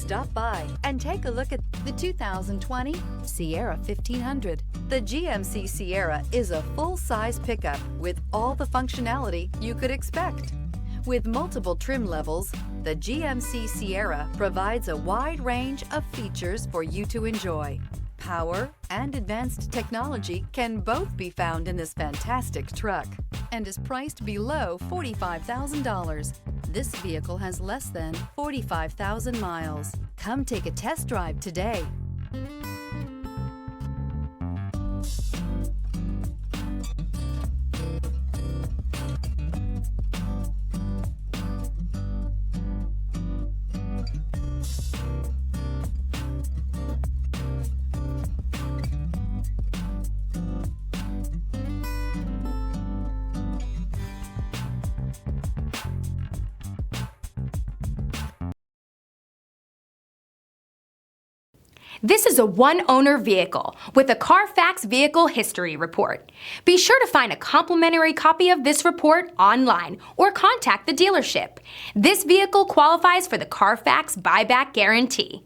Stop by and take a look at the 2020 Sierra 1500. The GMC Sierra is a full-size pickup with all the functionality you could expect. With multiple trim levels, the GMC Sierra provides a wide range of features for you to enjoy. Power and advanced technology can both be found in this fantastic truck and is priced below $45,000. This vehicle has less than 45,000 miles. Come take a test drive today. This is a one-owner vehicle with a Carfax Vehicle History Report. Be sure to find a complimentary copy of this report online or contact the dealership. This vehicle qualifies for the Carfax Buyback Guarantee.